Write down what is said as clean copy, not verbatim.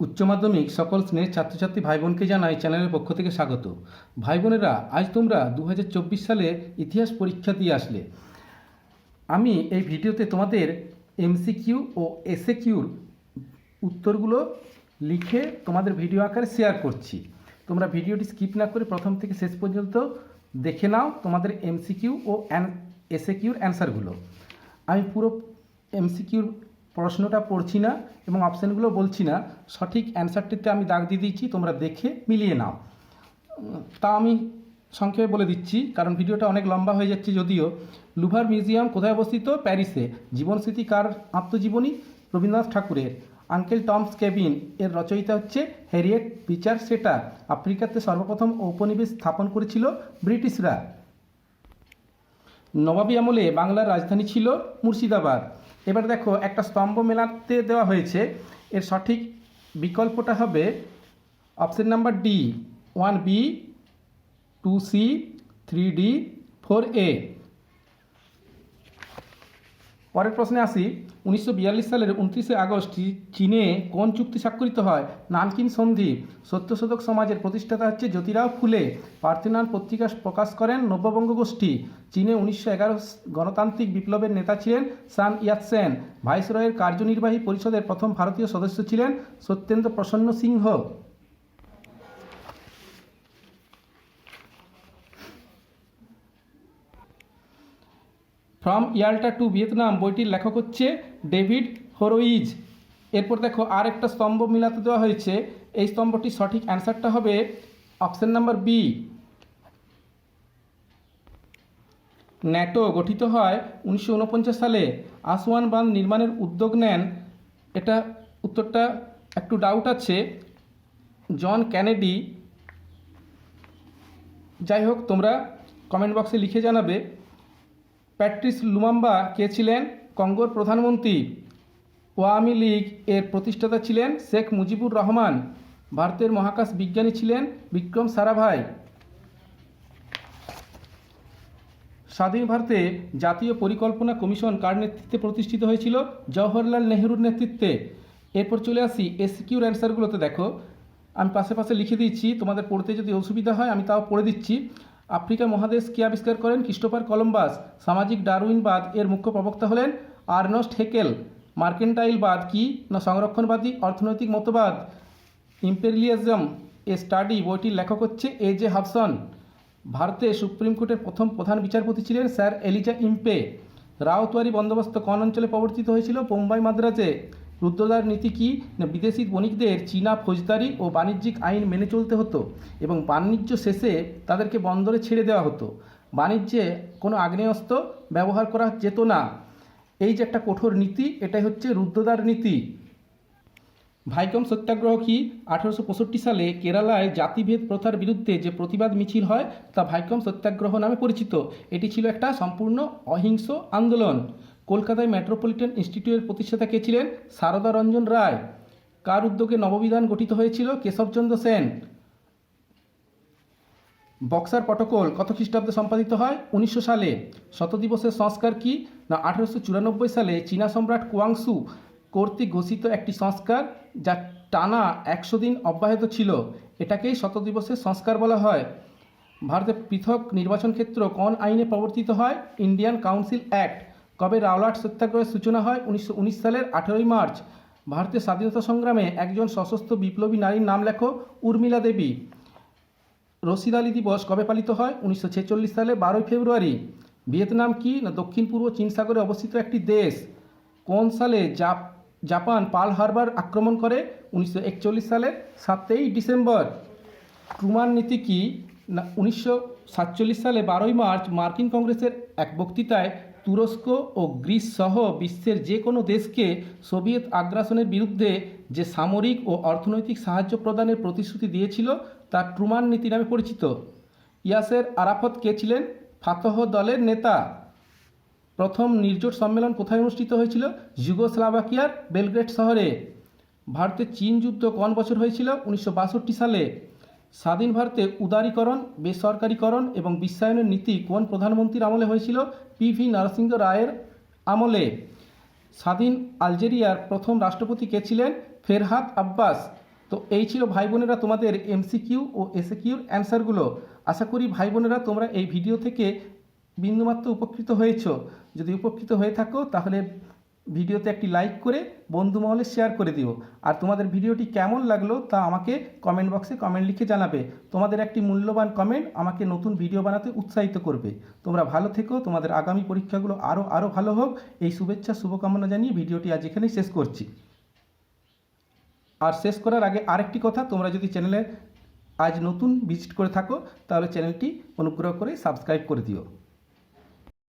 উচ্চ মাধ্যমিক সকল শ্রেণীর ছাত্রছাত্রী ভাই বোনকে জানাই চ্যানেলের পক্ষ থেকে স্বাগত। ভাই বোনেরা, আজ তোমরা 2024 সালে ইতিহাস পরীক্ষা দিয়ে আসলে। আমি এই ভিডিওতে তোমাদের এমসিকিউ ও এসএকিউর উত্তরগুলো লিখে তোমাদের ভিডিও আকারে শেয়ার করছি। তোমরা ভিডিওটি স্কিপ না করে প্রথম থেকে শেষ পর্যন্ত দেখে নাও তোমাদের এমসিকিউ ও এসএকিউর অ্যান্সারগুলো। আমি পুরো এমসিকিউর প্রশ্নটা পড়ছি না এবং অপশানগুলো বলছি না, সঠিক অ্যান্সারটিতে আমি দাগ দিয়ে দিচ্ছি, তোমরা দেখে মিলিয়ে নাও। তা আমি সংক্ষেপে বলে দিচ্ছি, কারণ ভিডিওটা অনেক লম্বা হয়ে যাচ্ছে। যদিও লুভার মিউজিয়াম কোথায় অবস্থিত? প্যারিসে। জীবনস্মৃতি কার আত্মজীবনী? রবীন্দ্রনাথ ঠাকুরের। আঙ্কেল টমস কেবিন এর রচয়িতা হচ্ছে হ্যারিয়েট বিচার সেটার। আফ্রিকাতে সর্বপ্রথম ঔপনিবেশ স্থাপন করেছিল ব্রিটিশরা। নবাবী আমলে বাংলার রাজধানী ছিল মুর্শিদাবাদ। এবার দেখো, একটা স্তম্ভ মেলাতে দেওয়া হয়েছে, এর সঠিক বিকল্পটা হবে option number D, 1B, 2C, 3D, 4A। পরের প্রশ্নে আসি। 1942 সালের 29শে আগস্ট চীনে কোন চুক্তি স্বাক্ষরিত হয়? নানকিন সন্ধি। সত্যশোধক সমাজের প্রতিষ্ঠাতা হচ্ছে জ্যোতিরাও ফুলে। পার্থেনন পত্রিকা প্রকাশ করেন নব্যবঙ্গ গোষ্ঠী। চীনে 1911 গণতান্ত্রিক বিপ্লবের নেতা ছিলেন সান ইয়াতসেন। ভাইসরয়ের কার্যনির্বাহী পরিষদের প্রথম ভারতীয় সদস্য ছিলেন সত্যেন্দ্র প্রসন্ন সিংহ। ফ্রম ইয়াল্টা টু ভিয়েতনাম বইটির লেখক হচ্ছে ডেভিড হরোইজ। এরপর দেখো, আর একটা স্তম্ভ মিলাতে দেওয়া হয়েছে। এই স্তম্ভটির সঠিক অ্যান্সারটা হবে অপশন নাম্বার বি। ন্যাটো গঠিত হয় 1949 সালে। আসওয়ান বাঁধ নির্মাণের উদ্যোগ নেন, এটা উত্তরটা একটু ডাউট আছে, জন কেনেডি। যাই হোক, তোমরা কমেন্ট বক্সে লিখে জানাবে। প্যাট্রিস লুমাম্বা কে ছিলেন? কঙ্গোর প্রধানমন্ত্রী। আওয়ামী লীগ এর প্রতিষ্ঠাতা ছিলেন শেখ মুজিবুর রহমান। ভারতের মহাকাশ বিজ্ঞানী ছিলেন বিক্রম সারাভাই। স্বাধীন ভারতে জাতীয় পরিকল্পনা কমিশন কার নেতৃত্বে প্রতিষ্ঠিত হয়েছিল? জওহরলাল নেহরুর নেতৃত্বে। এরপর চলে আসি এসকিউর অ্যান্সারগুলোতে। দেখো, আমি পাশে পাশে লিখে দিচ্ছি, তোমাদের পড়তে যদি অসুবিধা হয় আমি তাও পড়ে দিচ্ছি। আফ্রিকা মহাদেশ কে আবিষ্কার করেন? Christopher Columbus. সামাজিক ডারউইনবাদ এর মুখ্য প্রবক্তা হলেন আর্নস্ট হেকেল। মার্কেন্টাইলবাদ কি? না সংরক্ষণবাদী অর্থনৈতিক মতবাদ। ইম্পেরিয়ালিজম এ স্টাডি বইটির লেখক হচ্ছে A.J. হাবসন। ভারতে সুপ্রিম কোর্টের প্রথম প্রধান বিচারপতি ছিলেন স্যার এলিজা ইম্পে। রাওতওয়ারি বন্দোবস্ত কোন অঞ্চলে প্রবর্তিত হয়েছিল? বোম্বাই মাদ্রাজে। রুদ্রদ্বার নীতি কি? না বিদেশি বণিকদের চীনা ফৌজদারি ও বাণিজ্যিক আইন মেনে চলতে হতো এবং বাণিজ্য শেষে তাদেরকে বন্দরে ছেড়ে দেওয়া হতো। বাণিজ্যে কোনো আগ্নেয়াস্ত্র ব্যবহার করা যেত না। এই যে একটা কঠোর নীতি, এটাই হচ্ছে রুদ্রদ্বার নীতি। ভাইকম সত্যাগ্রহ কি? 1865 সালে কেরালায় জাতিভেদ প্রথার বিরুদ্ধে যে প্রতিবাদ মিছিল হয় তা ভাইকম সত্যাগ্রহ নামে পরিচিত। এটি ছিল একটা সম্পূর্ণ অহিংস আন্দোলন। কলকাতায় মেট্রোপলিটন ইনস্টিটিউটের প্রতিষ্ঠাতা কে ছিলেন? সারদা রঞ্জন রায়। কার উদ্যোগে নববিধান গঠিত হয়েছিল? কেশবচন্দ্র সেন। বক্সার প্রটোকল কত খ্রিস্টাব্দে সম্পাদিত হয়? 1900 সালে। শতদিবসের সংস্কার কি? না 1894 সালে চীনা সম্রাট কুয়াংশু কর্তৃক ঘোষিত একটি সংস্কার, যা টানা 100 দিন অব্যাহত ছিল। এটাকেই শতদিবসের সংস্কার বলা হয়। ভারতে পৃথক নির্বাচন ক্ষেত্র কোন আইনে প্রবর্তিত হয়? Indian council act. কবে রাওলাট সত্যাগ্রহের সূচনা হয়? 1919 সালের 18ই মার্চ। ভারতের স্বাধীনতা সংগ্রামে একজন সশস্ত্র বিপ্লবী নারীর নাম লেখো। উর্মিলা দেবী। রশিদ আলী দিবস কবে পালিত হয়? 1946 সালে 12ই ফেব্রুয়ারি। ভিয়েতনাম কি? না দক্ষিণ পূর্ব চীন সাগরে অবস্থিত একটি দেশ। কোন সালে জাপান পার্ল হারবার আক্রমণ করে? 1941 সালের 7ই ডিসেম্বর। ট্রুমান নীতি কি? না 1947 সালে 12ই মার্চ মার্কিন কংগ্রেসের এক বক্তৃতায় তুরস্ক ও গ্রিস সহ বিশ্বের যে কোনো দেশকে সোভিয়েত আগ্রাসনের বিরুদ্ধে যে সামরিক ও অর্থনৈতিক সাহায্য প্রদানের প্রতিশ্রুতি দিয়েছিল তা ট্রুমান নীতি নামে পরিচিত। ইয়াসের আরাফত কে ছিলেন? ফাতহ দলের নেতা। প্রথম নির্জোট সম্মেলন কোথায় অনুষ্ঠিত হয়েছিল? যুগোস্লাভাকিয়ার বেলগ্রেড শহরে। ভারতের চীন যুদ্ধ কোন বছর হয়েছিল? 1962 সালে। স্বাধীন ভারতে উদারীকরণ, বেসরকারীকরণ এবং বিশ্বায়নের নীতি কোন প্রধানমন্ত্রীর আমলে হয়েছিল? PV নরসিংহ রায়ের আমলে। স্বাধীন আলজেরিয়ার প্রথম রাষ্ট্রপতি কে ছিলেন? ফেরহাত আব্বাস। তো এই ছিল ভাই বোনেরা তোমাদের এমসিকিউ ও এসএকিউর অ্যান্সারগুলো। আশা করি ভাই বোনেরা তোমরা এই ভিডিও থেকে বিন্দুমাত্র উপকৃত হয়েছো। যদি উপকৃত হয়ে থাকো তাহলে ভিডিওতে একটি লাইক করে বন্ধু মহলে শেয়ার করে দিও। আর তোমাদের ভিডিওটি কেমন লাগলো তা আমাকে কমেন্ট বক্সে কমেন্ট লিখে জানাবে। তোমাদের একটি মূল্যবান কমেন্ট আমাকে নতুন ভিডিও বানাতে উৎসাহিত করবে। তোমরা ভালো থেকো, তোমাদের আগামী পরীক্ষাগুলো আরও ভালো হোক, এই শুভেচ্ছা শুভকামনা জানিয়ে ভিডিওটি আজ এখানেই শেষ করছি। আর শেষ করার আগে আরেকটি কথা, তোমরা যদি চ্যানেলে আজ নতুন ভিজিট করে থাকো তাহলে চ্যানেলটি অনুগ্রহ করে সাবস্ক্রাইব করে দিও।